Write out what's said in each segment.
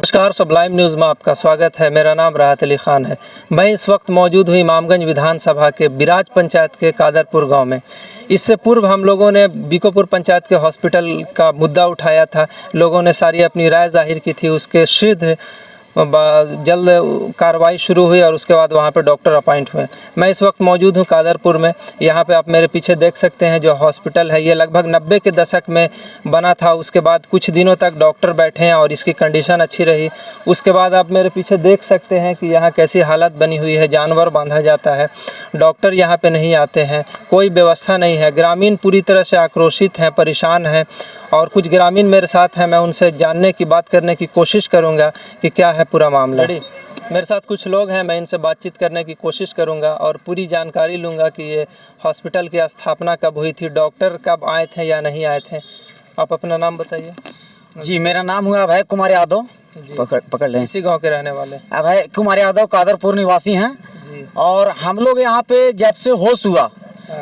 नमस्कार, Sublime news में आपका स्वागत है। मेरा नाम राहत अली ख़ान है। मैं इस वक्त मौजूद हूँ इमामगंज विधानसभा के बिराज पंचायत के कादरपुर गांव में। इससे पूर्व हम लोगों ने बीकोपुर पंचायत के हॉस्पिटल का मुद्दा उठाया था। लोगों ने सारी अपनी राय जाहिर की थी। उसके शीघ्र जल्द कार्रवाई शुरू हुई और उसके बाद वहाँ पर डॉक्टर अपॉइंट हुए। मैं इस वक्त मौजूद हूँ कादरपुर में। यहाँ पे आप मेरे पीछे देख सकते हैं जो हॉस्पिटल है, ये लगभग 90 के दशक में बना था। उसके बाद कुछ दिनों तक डॉक्टर बैठे हैं और इसकी कंडीशन अच्छी रही। उसके बाद आप मेरे पीछे देख सकते हैं कि यहाँ कैसी हालत बनी हुई है। जानवर बांधा जाता है, डॉक्टर यहाँ पे नहीं आते हैं, कोई व्यवस्था नहीं है। ग्रामीण पूरी तरह से आक्रोशित हैं, परेशान हैं और कुछ ग्रामीण मेरे साथ हैं। मैं उनसे जानने की बात करने की कोशिश करूँगा कि क्या है पूरा मामला। मेरे साथ कुछ लोग हैं, मैं इनसे बातचीत करने की कोशिश करूंगा और पूरी जानकारी लूंगा कि ये हॉस्पिटल की स्थापना कब हुई थी, डॉक्टर कब आए थे या नहीं आए थे। आप अपना नाम बताइए। जी, मेरा नाम हुआ अभय कुमार यादव। पकड़ लें। इसी गांव के रहने वाले अभय कुमार यादव कादरपुर निवासी हैं जी। और हम लोग यहाँ पे जब से होश हुआ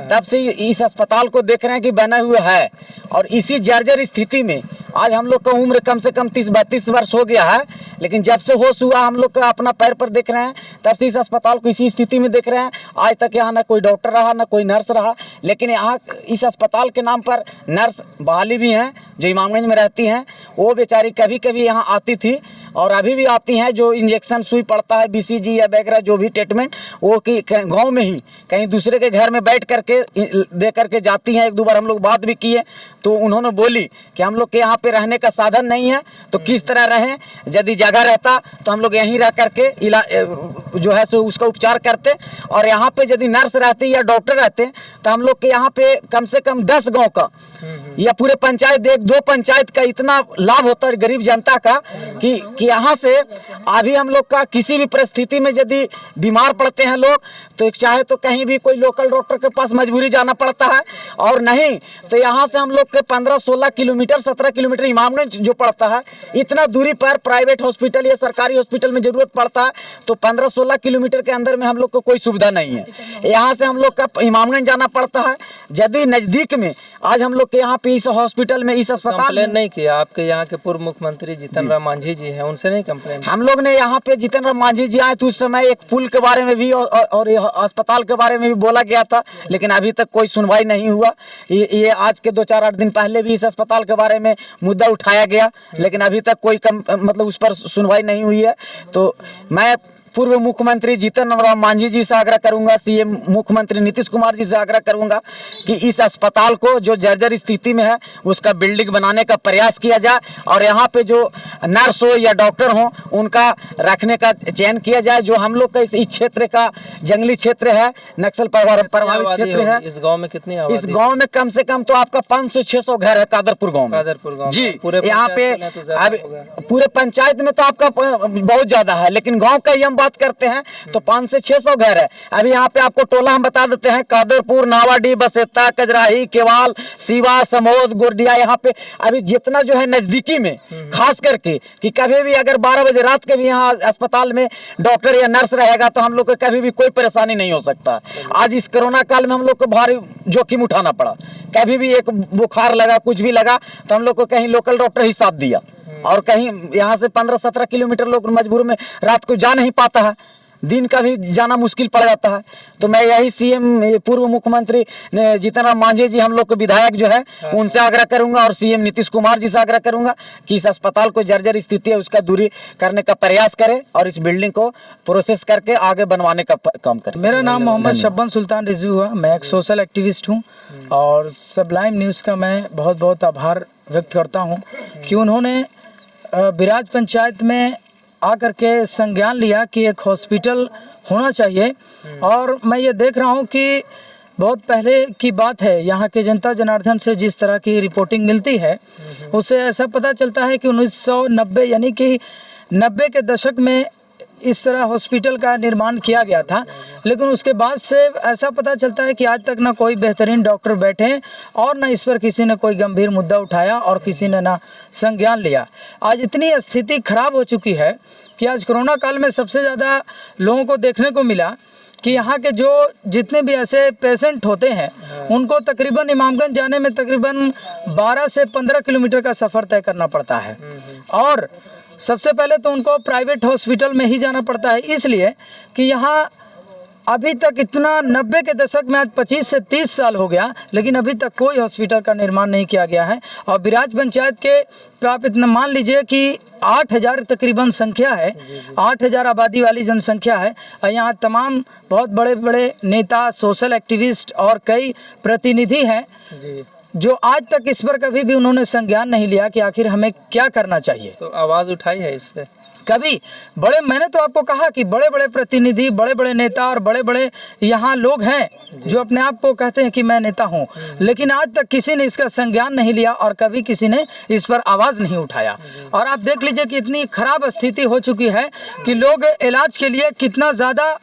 तब से इस अस्पताल को देख रहे हैं कि बना हुआ है और इसी जर्जर स्थिति में आज हम लोग का उम्र कम से कम 30-32 वर्ष हो गया है। लेकिन जब से होश हुआ हम लोग का अपना पैर पर देख रहे हैं, तब से इस अस्पताल को इसी स्थिति में देख रहे हैं। आज तक यहाँ ना कोई डॉक्टर रहा ना कोई नर्स रहा, लेकिन यहाँ इस अस्पताल के नाम पर नर्स बहाली भी हैं जो इमामगंज में रहती हैं। वो बेचारी कभी कभी यहाँ आती थी और अभी भी आती हैं। जो इंजेक्शन सुई पड़ता है, BCG या वगैरह जो भी ट्रीटमेंट, वो कि गाँव में ही कहीं दूसरे के घर में बैठ करके दे करके जाती हैं। एक दो बार हम लोग बात भी किए तो उन्होंने बोली कि हम लोग के यहाँ पे रहने का साधन नहीं है तो किस तरह रहें। यदि जगह रहता तो हम लोग यहीं रह करके जो है सो उसका उपचार करते और यहाँ पे यदि नर्स रहती या डॉक्टर रहते तो हम लोग के यहाँ पे कम से कम 10 गांव का या पूरे पंचायत 1-2 पंचायत का इतना लाभ होता है गरीब जनता का कि यहाँ से अभी हम लोग का किसी भी परिस्थिति में यदि बीमार पड़ते हैं लोग तो चाहे तो कहीं भी कोई लोकल डॉक्टर के पास मजबूरी जाना पड़ता है और नहीं तो यहाँ से हम लोग के 15-16 किलोमीटर 17 किलोमीटर इमामगंज जो पड़ता है, इतना दूरी पर प्राइवेट हॉस्पिटल या सरकारी हॉस्पिटल में ज़रूरत पड़ता है तो 15-16 किलोमीटर के अंदर में हम लोग को कोई सुविधा नहीं है। यहाँ से हम लोग का इमामगंज जाना पड़ता है। यदि नज़दीक में आज हम लोग के यहाँ पे इस हॉस्पिटल में इस अस्पताल कंप्लेन नहीं किया? आपके यहाँ के पूर्व मुख्यमंत्री जीतन राम मांझी जी हैं, उनसे नहीं कंप्लेन? हम लोग ने यहाँ पे जीतन राम मांझी जी आए तो उस समय एक पुल के बारे में भी और अस्पताल के बारे में भी बोला गया था, लेकिन अभी तक कोई सुनवाई नहीं हुआ। ये आज के 2-4-8 दिन पहले भी इस अस्पताल के बारे में मुद्दा उठाया गया, लेकिन अभी तक कोई मतलब उस पर सुनवाई नहीं हुई है। तो मैं पूर्व मुख्यमंत्री जीतन राम मांझी जी से आग्रह करूंगा, CM मुख्यमंत्री नीतीश कुमार जी से आग्रह करूंगा कि इस अस्पताल को जो जर्जर स्थिति में है उसका बिल्डिंग बनाने का प्रयास किया जाए और यहाँ पे जो नर्स हो या डॉक्टर हो उनका रखने का चयन किया जाए। जो हम लोग का इस क्षेत्र का जंगली क्षेत्र है, नक्सल प्रभावित क्षेत्र है। इस गाँव में कितनी आबादी? इस गाँव में कम से कम तो आपका 500-600 घर है कादरपुर गाँव में जी। यहाँ पे अब पूरे पंचायत में तो आपका बहुत ज्यादा है, लेकिन गाँव का ही हम बात करते हैं तो 500 से 600 घर है। अभी यहाँ पे आपको टोला हम बता देते हैं, कादरपुर, नावाडी, बसेता, कजराही, केवाल, सीवा, समोद, गोरडिया। यहाँ पे अभी जितना जो है नजदीकी में खास करके कि कभी भी अगर 12 बजे रात के भी यहाँ अस्पताल में डॉक्टर या नर्स रहेगा तो हम लोग को कभी भी कोई परेशानी नहीं हो सकता। आज इस कोरोना काल में हम लोग को भारी जोखिम उठाना पड़ा। कभी भी एक बुखार लगा, कुछ भी लगा तो हम लोग को कहीं लोकल डॉक्टर ही साथ दिया और कहीं यहाँ से 15-17 किलोमीटर लोग मजबूर में रात को जा नहीं पाता है, दिन का भी जाना मुश्किल पड़ जाता है। तो मैं यही CM पूर्व मुख्यमंत्री जीतन राम मांझी जी हम लोग के विधायक जो है उनसे आग्रह करूंगा और CM नीतीश कुमार जी से आग्रह करूंगा कि इस अस्पताल को जर्जर स्थिति है उसका दूरी करने का प्रयास करें और इस बिल्डिंग को प्रोसेस करके आगे बनवाने का काम करें। मेरा नाम मोहम्मद शब्बन सुल्तान रिजवी हुआ। मैं एक सोशल एक्टिविस्ट हूँ और सबलाइम न्यूज़ का मैं बहुत बहुत आभार व्यक्त करता हूँ कि उन्होंने बिराज पंचायत में आकर के संज्ञान लिया कि एक हॉस्पिटल होना चाहिए। और मैं ये देख रहा हूँ कि बहुत पहले की बात है, यहाँ के जनता जनार्दन से जिस तरह की रिपोर्टिंग मिलती है उससे ऐसा पता चलता है कि 1990 यानी कि 90 के दशक में इस तरह हॉस्पिटल का निर्माण किया गया था, लेकिन उसके बाद से ऐसा पता चलता है कि आज तक ना कोई बेहतरीन डॉक्टर बैठे और ना इस पर किसी ने कोई गंभीर मुद्दा उठाया और किसी ने ना संज्ञान लिया। आज इतनी स्थिति खराब हो चुकी है कि आज कोरोना काल में सबसे ज़्यादा लोगों को देखने को मिला कि यहाँ के जो जितने भी ऐसे पेशेंट होते हैं उनको तकरीबन इमामगंज जाने में तकरीबन 12 से 15 किलोमीटर का सफ़र तय करना पड़ता है। और सबसे पहले तो उनको प्राइवेट हॉस्पिटल में ही जाना पड़ता है, इसलिए कि यहाँ अभी तक इतना 90 के दशक में आज 25 से 30 साल हो गया, लेकिन अभी तक कोई हॉस्पिटल का निर्माण नहीं किया गया है। और बिराज पंचायत के तो आप इतना मान लीजिए कि 8000 तकरीबन संख्या है, 8000 आबादी वाली जनसंख्या है। और यहाँ तमाम बहुत बड़े बड़े नेता, सोशल एक्टिविस्ट और कई प्रतिनिधि हैं जो आज तक इस पर कभी भी उन्होंने संज्ञान नहीं लिया कि आखिर हमें क्या करना चाहिए। तो आवाज़ उठाई है इस पे कभी बड़े, मैंने तो आपको कहा कि बड़े बड़े प्रतिनिधि, बड़े बड़े नेता और बड़े बड़े यहाँ लोग हैं जो अपने आप को कहते हैं कि मैं नेता हूँ, लेकिन आज तक किसी ने इसका संज्ञान नहीं लिया और कभी किसी ने इस पर आवाज़ नहीं उठाया। और आप देख लीजिए कि इतनी खराब स्थिति हो चुकी है कि लोग इलाज के लिए कितना ज़्यादा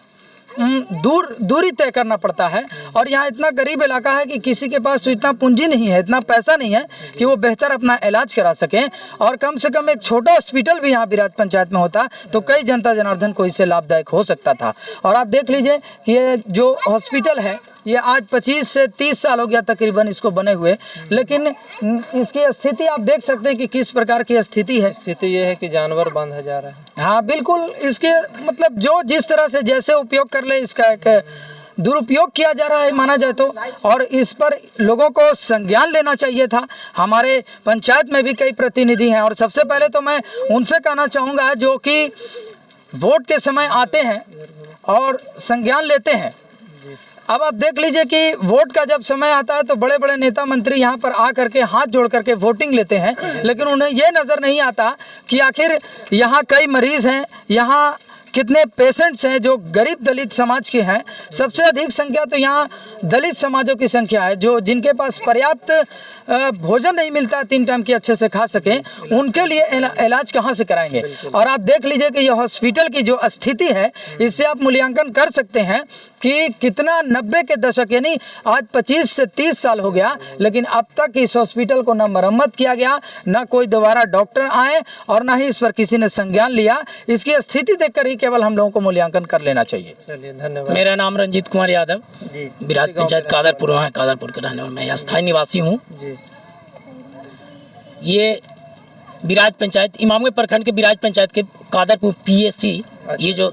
दूरी तय करना पड़ता है। और यहाँ इतना गरीब इलाका है कि किसी के पास तो इतना पूंजी नहीं है, इतना पैसा नहीं है कि वो बेहतर अपना इलाज करा सकें। और कम से कम एक छोटा हॉस्पिटल भी यहाँ बिराज पंचायत में होता तो कई जनता जनार्दन को इससे लाभदायक हो सकता था। और आप देख लीजिए कि ये जो हॉस्पिटल है ये आज 25 से 30 साल हो गया तकरीबन इसको बने हुए, लेकिन इसकी स्थिति आप देख सकते हैं कि किस प्रकार की स्थिति है। स्थिति ये है कि जानवर बंद हो जा रहा है। हाँ बिल्कुल, इसके मतलब जो जिस तरह से जैसे उपयोग कर ले इसका एक दुरुपयोग किया जा रहा है माना जाए तो। और इस पर लोगों को संज्ञान लेना चाहिए था। हमारे पंचायत में भी कई प्रतिनिधि हैं और सबसे पहले तो मैं उनसे कहना चाहूँगा जो कि वोट के समय आते हैं और संज्ञान लेते हैं। अब आप देख लीजिए कि वोट का जब समय आता है तो बड़े बड़े नेता मंत्री यहाँ पर आ करके हाथ जोड़ करके वोटिंग लेते हैं, लेकिन उन्हें ये नज़र नहीं आता कि आखिर यहाँ कई मरीज़ हैं, यहाँ कितने पेशेंट्स हैं जो गरीब दलित समाज के हैं। सबसे अधिक संख्या तो यहाँ दलित समाजों की संख्या है जो जिनके पास पर्याप्त भोजन नहीं मिलता 3 टाइम की अच्छे से खा सकें, उनके लिए इलाज कहाँ से कराएंगे। और आप देख लीजिए कि यह हॉस्पिटल की जो स्थिति है इससे आप मूल्यांकन कर सकते हैं कि कितना 90 के दशक यानी आज 25 से 30 साल हो गया, लेकिन अब तक इस हॉस्पिटल को न मरम्मत किया गया, न कोई दोबारा डॉक्टर आए और न ही इस पर किसी ने संज्ञान लिया। इसकी स्थिति देखकर ही केवल हम लोगों को मूल्यांकन कर लेना चाहिए। चलिए धन्यवाद। मेरा नाम रंजीत कुमार यादव, बिराज पंचायत कादरपुर है, कादरपुर के रहने वाला मैं स्थायी निवासी हूँ। ये बिराज पंचायत इमामगंज प्रखंड के बिराज पंचायत के कादरपुर PSC, ये जो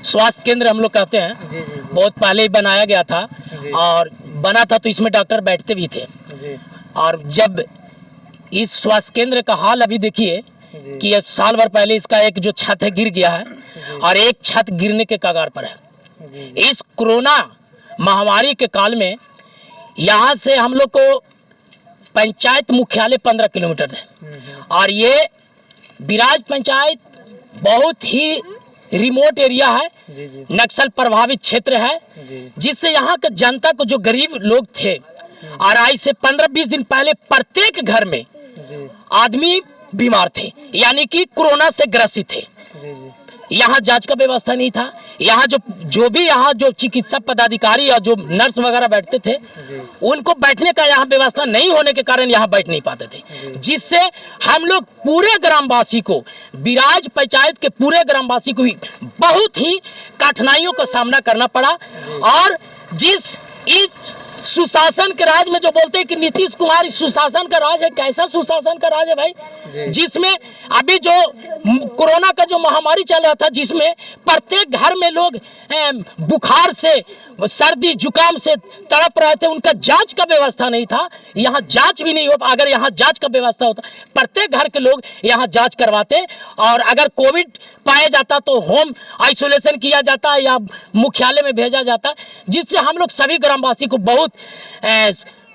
स्वास्थ्य केंद्र हम लोग कहते हैं, बहुत पहले ही बनाया गया था। और बना था तो इसमें डॉक्टर बैठते भी थे। और जब इस स्वास्थ्य केंद्र का हाल अभी देखिए कि साल भर पहले इसका एक जो छत है गिर गया है और एक छत गिरने के कगार पर है। इस कोरोना महामारी के काल में यहाँ से हम लोग को पंचायत मुख्यालय 15 किलोमीटर है और ये बिराज पंचायत बहुत ही रिमोट एरिया है, नक्सल प्रभावित क्षेत्र है, जिससे यहाँ के जनता को जो गरीब लोग थे और आज से 15-20 दिन पहले प्रत्येक घर में आदमी बीमार थे, यानी कि कोरोना से ग्रसित थे। यहाँ जांच का व्यवस्था नहीं था। यहाँ जो चिकित्सा पदाधिकारी और जो नर्स वगैरह बैठते थे उनको बैठने का यहाँ व्यवस्था नहीं होने के कारण यहाँ बैठ नहीं पाते थे, जिससे हम लोग पूरे ग्रामवासी को, बिराज पंचायत के पूरे ग्रामवासी को भी बहुत ही कठिनाइयों का सामना करना पड़ा। और इस सुशासन के राज में जो बोलते हैं कि नीतीश कुमार इस सुशासन का राज है, कैसा सुशासन का राज है भाई, जिसमें अभी जो कोरोना का जो महामारी चल रहा था, जिसमें प्रत्येक घर में लोग बुखार से, सर्दी जुकाम से तड़प रहे थे, उनका जांच का व्यवस्था नहीं था। यहाँ जांच भी नहीं हो, अगर यहाँ जांच का व्यवस्था होता प्रत्येक घर के लोग यहाँ जांच करवाते और अगर कोविड पाया जाता तो होम आइसोलेशन किया जाता या मुख्यालय में भेजा जाता, जिससे हम लोग सभी ग्रामवासी को बहुत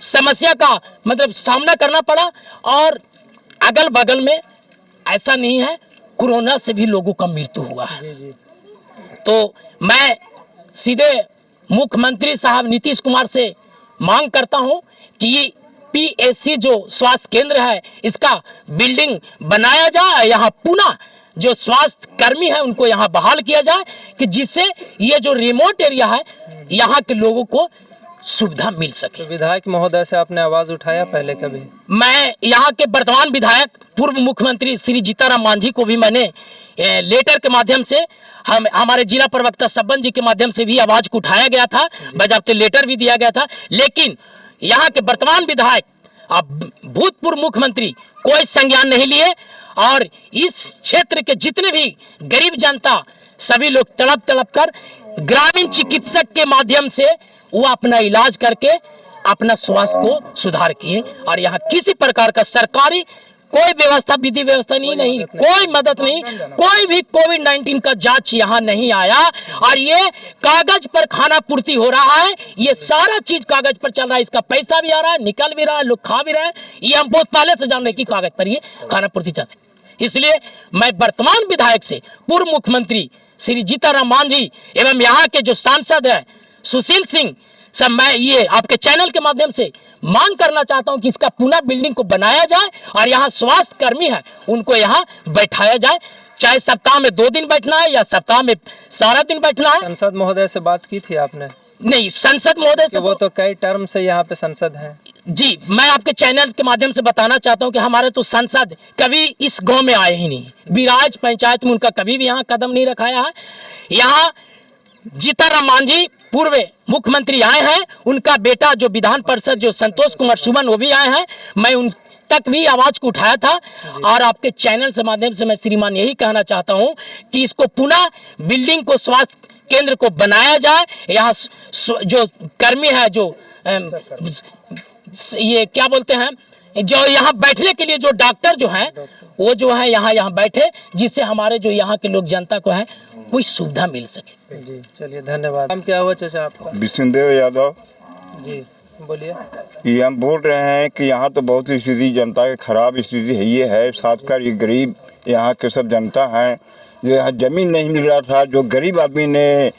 समस्या का मतलब सामना करना पड़ा। और अगल बगल में ऐसा नहीं है, कोरोना से भी लोगों का मृत्यु हुआ है। तो मैं सीधे मुख्यमंत्री साहब नीतीश कुमार से मांग करता हूं कि PSC जो स्वास्थ्य केंद्र है इसका बिल्डिंग बनाया जाए, यहाँ पुनः जो स्वास्थ्य कर्मी है उनको यहाँ बहाल किया जाए कि जिससे ये जो रिमोट एरिया है यहाँ के लोगों को सुविधा मिल सके। तो विधायक महोदय से आपने आवाज उठाया पहले कभी? मैं यहाँ के वर्तमान विधायक पूर्व मुख्यमंत्री श्री जीताराम मांझी को भी मैंने लेटर के माध्यम से, हमारे जिला प्रवक्ता सब्बन जी के माध्यम से भी आवाज को उठाया गया था, बाकायदे लेटर भी दिया गया था। लेकिन यहाँ के वर्तमान विधायक अब भूतपूर्व मुख्यमंत्री कोई संज्ञान नहीं लिए। और इस क्षेत्र के जितने भी गरीब जनता सभी लोग तड़प तड़प कर ग्रामीण चिकित्सक के माध्यम से वो अपना इलाज करके अपना स्वास्थ्य को सुधार किए। और यहाँ किसी प्रकार का सरकारी कोई व्यवस्था, विधि व्यवस्था नहीं, कोई मदद नहीं, कोई भी कोविड-19 का जांच यहाँ नहीं आया। और ये कागज पर खाना पूर्ति हो रहा है, ये सारा चीज कागज पर चल रहा है, इसका पैसा भी आ रहा है, निकल भी रहा है, लोग खा भी रहे हैं। ये हम बहुत पहले से जान रहे हैं कि कागज पर ये खाना पूर्ति चल रहा है। इसलिए मैं वर्तमान विधायक से पूर्व मुख्यमंत्री श्री जीतनराम मांझी एवं यहाँ के जो सांसद है सुशील सिंह सब, मैं ये आपके चैनल के माध्यम से मांग करना चाहता हूं कि इसका पुनः बिल्डिंग को बनाया जाए और यहाँ स्वास्थ्य कर्मी है उनको यहाँ बैठाया जाए, चाहे सप्ताह में 2 दिन बैठना है या सप्ताह में सारा दिन बैठना है। सांसद महोदय से बात की थी आपने? नहीं, संसद महोदय से वो तो कई टर्म से यहाँ पे सांसद हैं। जी, मैं आपके चैनल के माध्यम से बताना चाहता हूं कि हमारे तो सांसद कभी इस गांव में आए ही नहीं, बिराज पंचायत में उनका कभी भी यहाँ कदम नहीं रखाया है। यहाँ जीतनराम मांझी पूर्व मुख्यमंत्री आए हैं, उनका बेटा जो विधान परिषद जो संतोष कुमार सुमन वो भी आए हैं, मैं उन तक भी आवाज को उठाया था। और आपके चैनल से माध्यम से मैं श्रीमान यही कहना चाहता हूं कि इसको पुनः बिल्डिंग को स्वास्थ्य केंद्र को बनाया जाए। यहाँ जो कर्मी है, जो ये क्या बोलते हैं, जो यहाँ बैठने के लिए जो डॉक्टर जो हैं वो जो है यहाँ बैठे, जिससे हमारे जो यहाँ के लोग जनता को है कोई सुविधा मिल सके। जी चलिए, धन्यवाद। नाम क्या हुआ चाचा आपका? विष्णुदेव यादव। जी बोलिए। ये हम बोल रहे हैं कि यहाँ तो बहुत स्थिति जनता की खराब स्थिति है, ये है साथकर ये गरीब यहाँ के सब जनता हैं जो यहाँ ज़मीन नहीं मिल रहा था, जो गरीब आदमी ने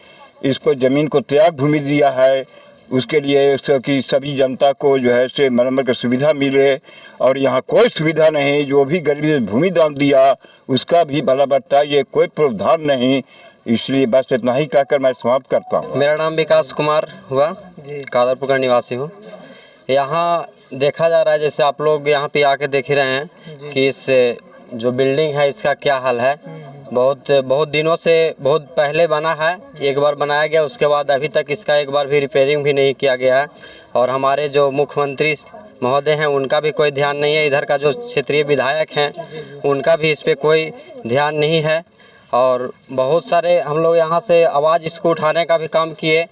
इसको ज़मीन को त्याग भूमि दिया है, उसके लिए कि सभी जनता को जो है से मरम्मत की सुविधा मिले। और यहाँ कोई सुविधा नहीं, जो भी गरीब ने भूमि दान दिया उसका भी भला बट्टा, ये कोई प्रावधान नहीं। इसलिए बस इतना ही कहकर मैं समाप्त करता हूँ। मेरा नाम विकास कुमार हुआ, कादरपुर का निवासी हूँ। यहाँ देखा जा रहा है, जैसे आप लोग यहाँ पे आके देख ही रहे हैं कि इस जो बिल्डिंग है इसका क्या हाल है। बहुत दिनों से, बहुत पहले बना है, एक बार बनाया गया, उसके बाद अभी तक इसका एक बार भी रिपेयरिंग भी नहीं किया गया है। और हमारे जो मुख्यमंत्री महोदय हैं उनका भी कोई ध्यान नहीं है, इधर का जो क्षेत्रीय विधायक हैं उनका भी इस पर कोई ध्यान नहीं है। और बहुत सारे हम लोग यहाँ से आवाज़ इसको उठाने का भी काम किए,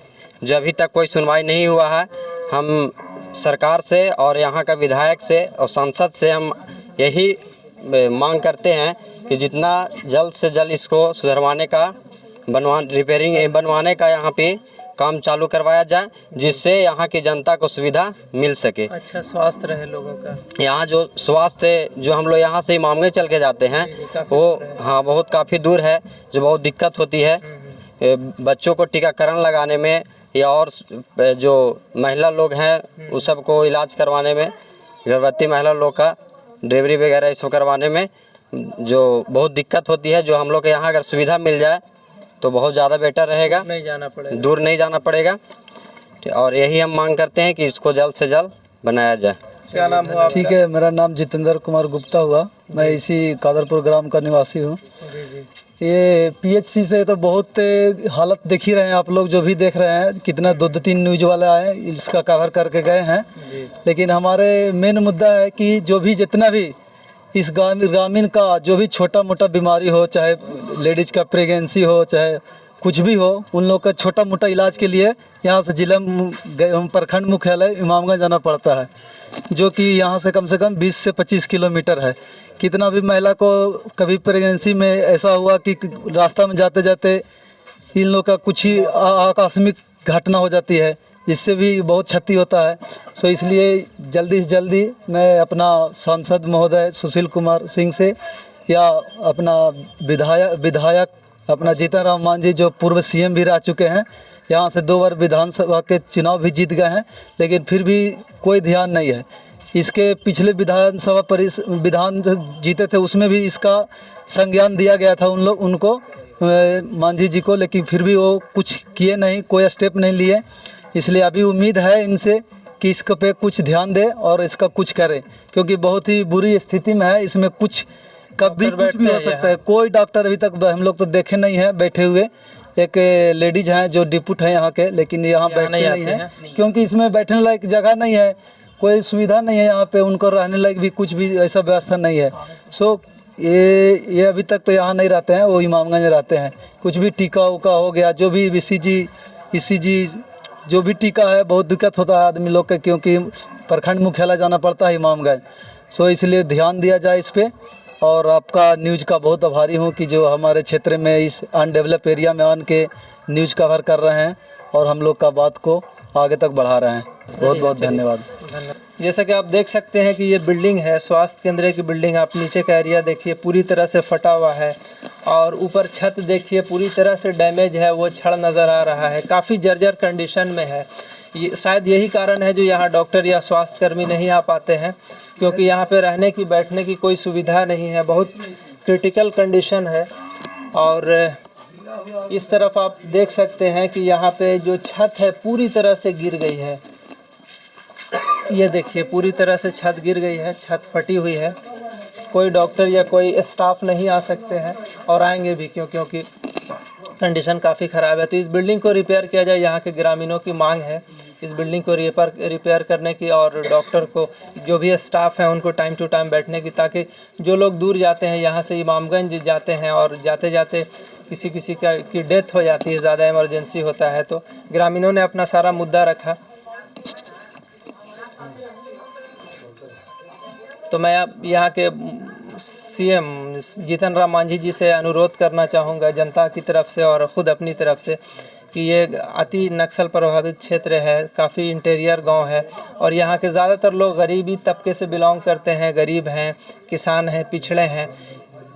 जो अभी तक कोई सुनवाई नहीं हुआ है। हम सरकार से और यहाँ का विधायक से और सांसद से हम यही मांग करते हैं कि जितना जल्द से जल्द इसको सुधरवाने का, रिपेयरिंग बनवाने का यहाँ पे काम चालू करवाया जाए, जिससे यहाँ की जनता को सुविधा मिल सके, अच्छा स्वास्थ्य रहे लोगों का। यहाँ जो स्वास्थ्य, जो हम लोग यहाँ से इमामगंज चल के जाते हैं वो बहुत काफ़ी दूर है, जो बहुत दिक्कत होती है बच्चों को टीकाकरण लगाने में, या और जो महिला लोग हैं उस सबको इलाज करवाने में, गर्भवती महिला लोग का डिलीवरी वगैरह ये सब करवाने में जो बहुत दिक्कत होती है। जो हम लोग के यहाँ अगर सुविधा मिल जाए तो बहुत ज़्यादा बेटर रहेगा, दूर नहीं जाना पड़ेगा। और यही हम मांग करते हैं कि इसको जल्द से जल्द बनाया जाए। क्या नाम हुआ? ठीक है, मेरा नाम जितेंद्र कुमार गुप्ता हुआ, मैं इसी कादरपुर ग्राम का निवासी हूँ। ये पीएचसी से तो बहुत हालत देख ही रहे हैं आप लोग, जो भी देख रहे हैं, कितना 2-3 न्यूज़ वाले आए इसका कवर करके गए हैं। लेकिन हमारे मेन मुद्दा है कि जो भी जितना भी इस ग्रामीण का जो भी छोटा मोटा बीमारी हो, चाहे लेडीज़ का प्रेगनेंसी हो, चाहे कुछ भी हो, उन लोग का छोटा मोटा इलाज के लिए यहाँ से जिला प्रखंड मुख्यालय इमामगंज जाना पड़ता है, जो कि यहाँ से कम 20 से 25 किलोमीटर है। कितना भी महिला को कभी प्रेगनेंसी में ऐसा हुआ कि रास्ता में जाते जाते इन लोग का कुछ ही आकस्मिक घटना हो जाती है, जिससे भी बहुत क्षति होता है। सो इसलिए जल्दी से जल्दी मैं अपना सांसद महोदय सुशील कुमार सिंह से, या अपना विधायक अपना जीतनराम मांझी जो पूर्व सीएम भी रह चुके हैं, यहाँ से 2 बार विधानसभा के चुनाव भी जीत गए हैं, लेकिन फिर भी कोई ध्यान नहीं है। इसके पिछले विधान जीते थे उसमें भी इसका संज्ञान दिया गया था उनको मांझी जी को, लेकिन फिर भी वो कुछ किए नहीं, कोई स्टेप नहीं लिए। इसलिए अभी उम्मीद है इनसे कि इसके पे कुछ ध्यान दे और इसका कुछ करे, क्योंकि बहुत ही बुरी स्थिति में है। इसमें कुछ कभी कुछ भी हो सकता है। कोई डॉक्टर अभी तक हम लोग तो देखे नहीं हैं बैठे हुए। एक लेडीज हैं जो डिप्यूट हैं यहाँ के, लेकिन यहाँ बैठते नहीं हैं, क्योंकि इसमें बैठने लायक जगह नहीं है। कोई सुविधा नहीं है यहाँ पे, उनको रहने लायक भी कुछ भी ऐसा व्यवस्था नहीं है। सो ये अभी तक तो यहाँ नहीं रहते हैं, वो इमामगंज में रहते हैं। कुछ भी टीका उका हो गया, जो भी ECG जो भी टीका है, बहुत दिक्कत होता है आदमी लोग के, क्योंकि प्रखंड मुख्यालय जाना पड़ता है इमामगंज। सो इसलिए ध्यान दिया जाए इस पर। और आपका न्यूज़ का बहुत आभारी हूँ कि जो हमारे क्षेत्र में इस अनडेवलप एरिया में आन के न्यूज़ कवर कर रहे हैं और हम लोग का बात को आगे तक बढ़ा रहे हैं। बहुत बहुत धन्यवाद। जैसा कि आप देख सकते हैं कि ये बिल्डिंग है, स्वास्थ्य केंद्र की बिल्डिंग। आप नीचे का एरिया देखिए, पूरी तरह से फटा हुआ है, और ऊपर छत देखिए पूरी तरह से डैमेज है, वो छड़ नज़र आ रहा है, काफ़ी जर्जर कंडीशन में है। ये शायद यही कारण है जो यहाँ डॉक्टर या स्वास्थ्य कर्मी नहीं आ पाते हैं, क्योंकि यहाँ पे रहने की बैठने की कोई सुविधा नहीं है, बहुत क्रिटिकल कंडीशन है। और इस तरफ आप देख सकते हैं कि यहाँ पे जो छत है पूरी तरह से गिर गई है। ये देखिए पूरी तरह से छत गिर गई है, छत फटी हुई है। कोई डॉक्टर या कोई स्टाफ नहीं आ सकते हैं, और आएंगे भी क्योंकि कंडीशन काफ़ी ख़राब है। तो इस बिल्डिंग को रिपेयर किया जाए, यहाँ के ग्रामीणों की मांग है इस बिल्डिंग को रिपेयर करने की, और डॉक्टर को, जो भी स्टाफ है उनको टाइम टू टाइम बैठने की, ताकि जो लोग दूर जाते हैं यहाँ से इमामगंज जाते हैं और जाते जाते किसी की डेथ हो जाती है, ज़्यादा इमरजेंसी होता है, तो ग्रामीणों ने अपना सारा मुद्दा रखा। तो मैं अब यहाँ के CM जीतन राम मांझी जी से अनुरोध करना चाहूँगा जनता की तरफ से और ख़ुद अपनी तरफ से, कि ये अति नक्सल प्रभावित क्षेत्र है, काफ़ी इंटीरियर गांव है, और यहाँ के ज़्यादातर लोग गरीबी तबके से बिलोंग करते हैं, गरीब हैं, किसान हैं, पिछड़े हैं।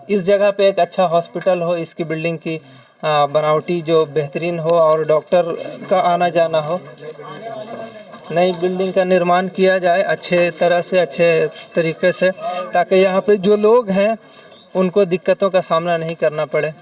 इस जगह पे एक अच्छा हॉस्पिटल हो, इसकी बिल्डिंग की बनावटी जो बेहतरीन हो, और डॉक्टर का आना जाना हो, नई बिल्डिंग का निर्माण किया जाए अच्छे तरह से, अच्छे तरीके से, ताकि यहाँ पे जो लोग हैं उनको दिक्कतों का सामना नहीं करना पड़े।